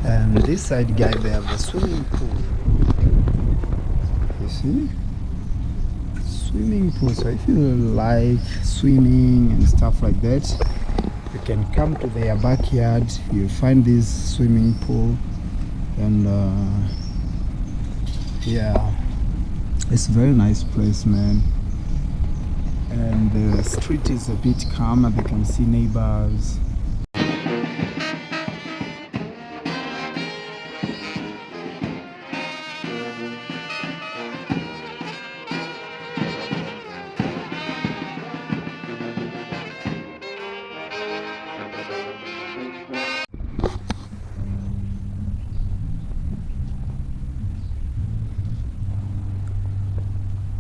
And this side, guy, they have a swimming pool. You see? Swimming pool. So if you like swimming and stuff like that, you can come to their backyard. You'll find this swimming pool. And yeah, it's a very nice place, man. And the street is a bit calmer. They can see neighbors.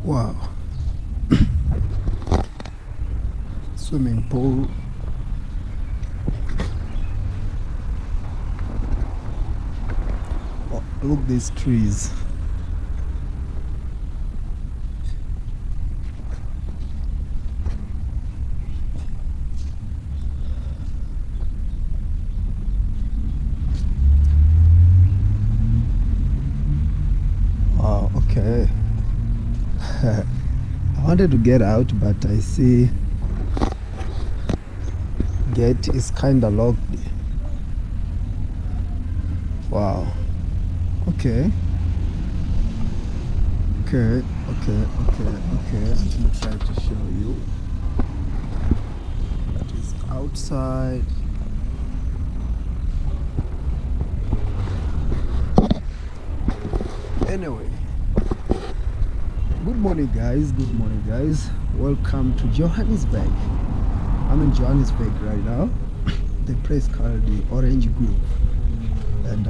Wow. Swimming pool. Oh, look at these trees. Wow, okay. I wanted to get out, but I see gate is kinda locked. Wow. Okay. Let me try to show you. That is outside. Anyway, good morning guys, welcome to Johannesburg. I'm in Johannesburg right now. The place called the Orange Grove, and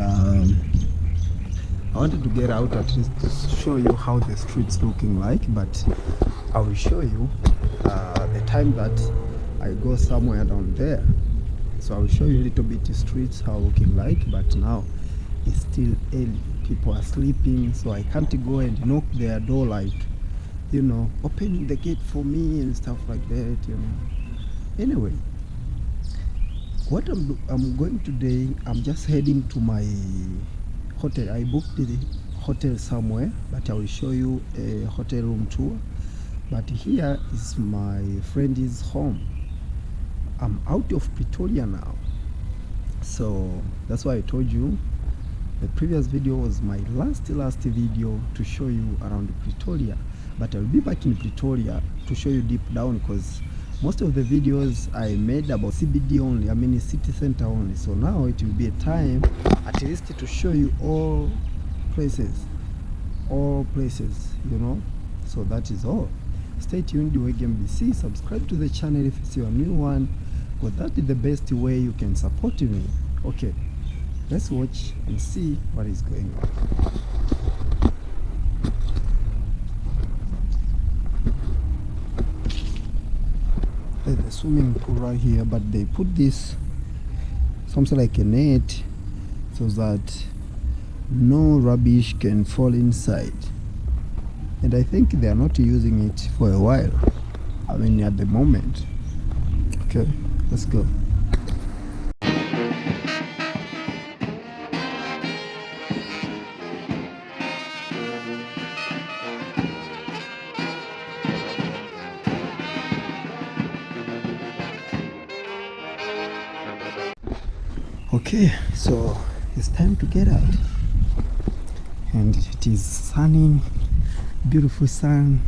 I wanted to get out at least to show you how the street's looking like, but I will show you the time that I go somewhere down there. So I will show you a little bit the streets how looking like, but now it's still early. People are sleeping, so I can't go and knock their door like, you know, open the gate for me and stuff like that, you know. Anyway, what I'm going today, I'm just heading to my hotel. I booked the hotel somewhere, but I will show you a hotel room tour. But here is my friend's home. I'm out of Pretoria now, so that's why I told you the previous video was my last video to show you around Pretoria. But I'll be back in Pretoria to show you deep down, because most of the videos I made about CBD only, I mean city center only. So now it will be a time at least to show you all places, you know. So that is all. Stay tuned to WegMBC. Subscribe to the channel if it's your new one, because that is the best way you can support me. Okay, let's watch and see what is going on. There's a swimming pool right here, but they put this something like a net so that no rubbish can fall inside. And I think they are not using it for a while. I mean, at the moment. Okay, let's go. Okay, so it's time to get out, and it is sunny, beautiful sun.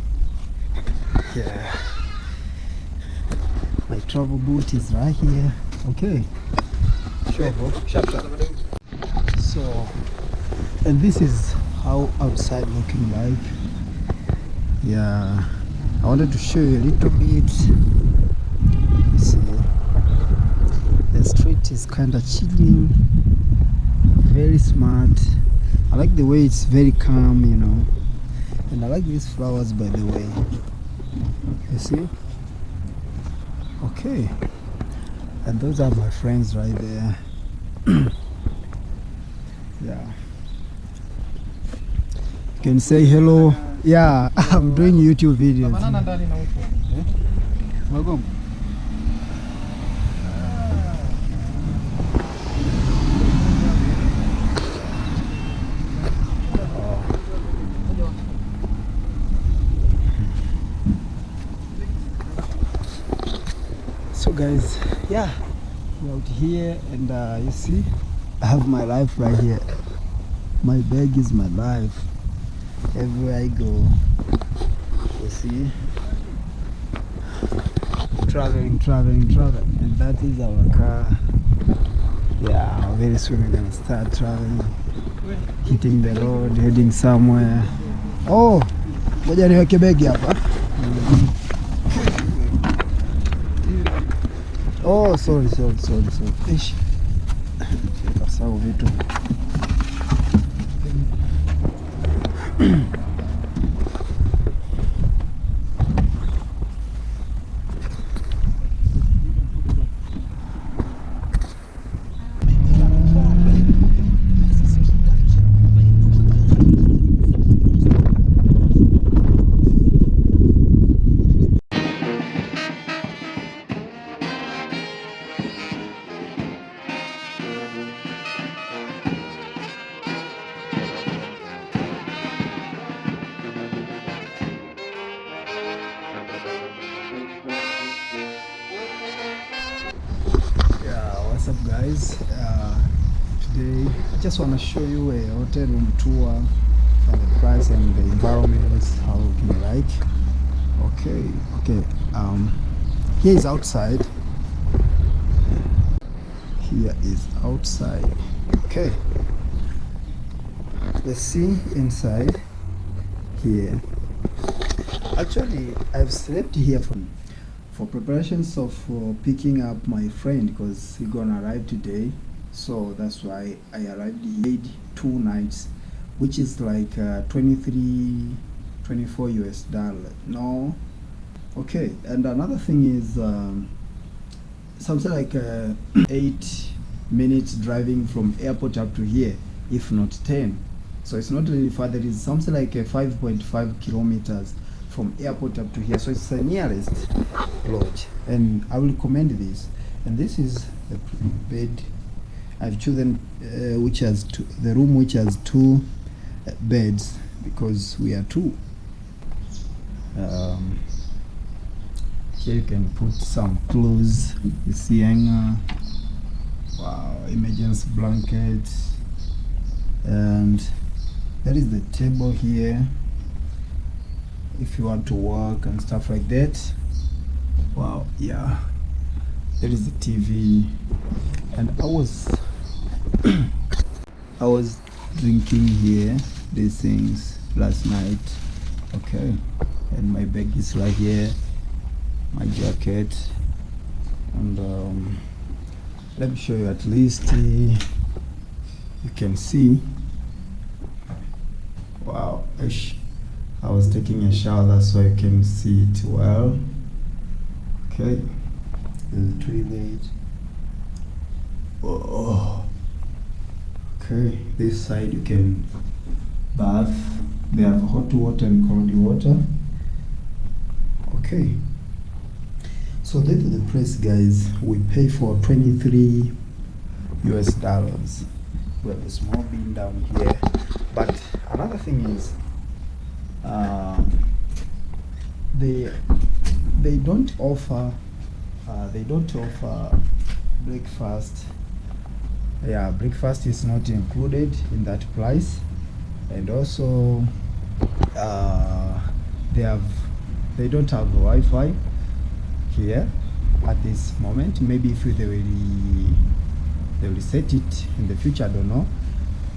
Yeah, my travel boot is right here. Okay, sure, bro. Sharp. So, and this is how outside looking like. Yeah, I wanted to show you a little bit. You see, the street is kind of chilling, very smart. I like the way it's very calm, you know. And I like these flowers, by the way. You see? Okay. And those are my friends right there. Yeah. You can say hello. Yeah, I'm doing YouTube videos. guys, yeah, we're out here, and you see I have my life right here. My bag is my life. Everywhere I go, you see, traveling, and that is our car. Yeah, very soon we're gonna start traveling, hitting the road, heading somewhere. Oh, ngoja niweke begi hapa. Oh, sorry. Ish. Kasahau vitu. What's up guys, today I just want to show you a hotel room tour and the price and the environment, how you like. Okay, here is outside, okay, let's see inside here. Actually, I've slept here for preparations of picking up my friend, because he's gonna arrive today, so that's why I arrived here. 2 nights, which is like 24 US dollar. No, okay. And another thing is something like 8 minutes driving from airport up to here, if not 10. So it's not really far. There is something like 5.5 kilometers from airport up to here, so it's the nearest lodge, and I will recommend this. And this is the bed I've chosen, which has the room which has 2 beds, because we are 2. Here you can put some clothes, you see, hanger, wow, emergency blanket, and there is the table here if you want to work and stuff like that. Wow, yeah, there is the TV. And I was drinking here these things last night, okay, and my bag is right here, my jacket, and let me show you, at least you can see. Wow, I was taking a shower so I can see it well. Okay, there's a toilet. Oh, okay, this side you can bath. They have hot water and cold water. Okay, so this is the price, guys. We pay for 23 US dollars. We have a small bin down here, but another thing is they don't offer breakfast. Yeah, breakfast is not included in that price, and also they don't have Wi-Fi here at this moment. Maybe if they will set it in the future, I don't know.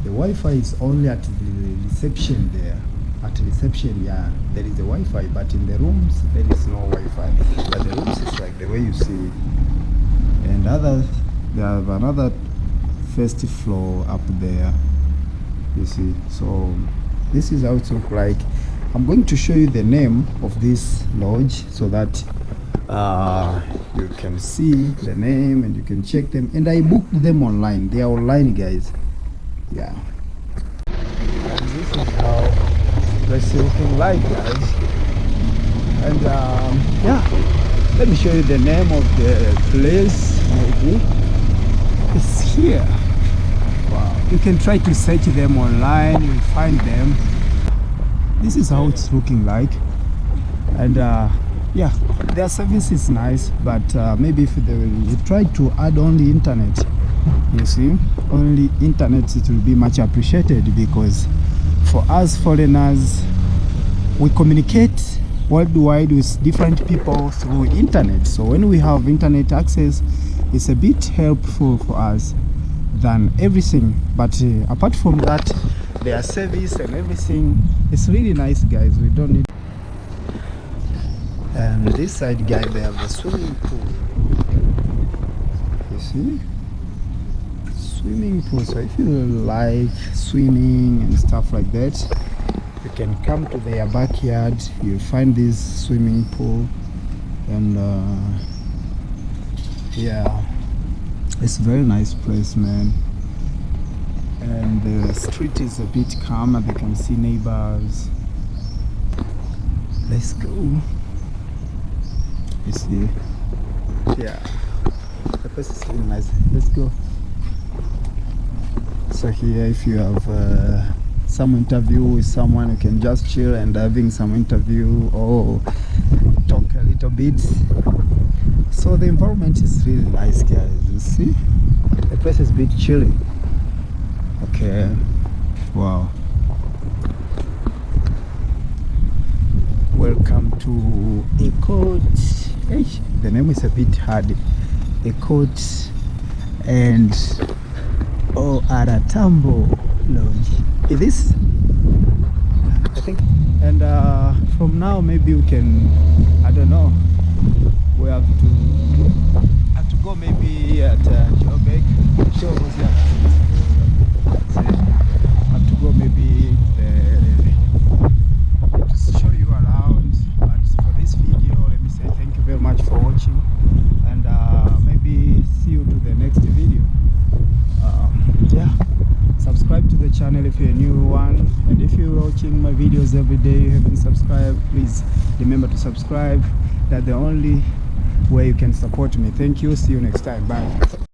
The Wi-Fi is only at the reception there. At reception, yeah, there is a Wi-Fi, but in the rooms there is no Wi-Fi. But the rooms is like the way you see. And they have another first floor up there, you see. So this is how it looks like. I'm going to show you the name of this lodge so that you can see the name and you can check them. And I booked them online. They are online, guys. Yeah. And this is how it's looking like, guys. And yeah, let me show you the name of the place. Maybe it's here. Wow, you can try to search them online, you'll find them. This is how it's looking like. And yeah, their service is nice, but maybe if they try to add only internet, you see, only internet, it will be much appreciated, because for us foreigners, we communicate worldwide with different people through internet. So when we have internet access, it's a bit helpful for us than everything. But apart from that, their service and everything is really nice, guys. We don't need. And this side, guys, they have a swimming pool. You see, swimming pool. So if you like swimming and stuff like that, you can come to their backyard. You'll find this swimming pool, and yeah, it's a very nice place, man. And the street is a bit calm, and they can see neighbors. Let's go. You see, yeah, the place is really nice. Let's go. So here, if you have some interview with someone, you can just chill and having some interview or talk a little bit. So the environment is really nice, guys. You see, the place is a bit chilly. Okay, wow. Welcome to ECOTEL. Hey, the name is a bit hard. ECOTEL and Oliver Tambo Lounge. Is this? I think. And from now, maybe we can, I don't know, we have to go maybe at Joburg. Sure, was there? Have to go maybe to show you around. But for this video, let me say thank you very much for watching, and maybe see you to the next video. Yeah, subscribe to the channel if you're a new one, and if you're watching my videos every day, you haven't subscribed, please remember to subscribe. That's the only way you can support me. Thank you. See you next time. Bye.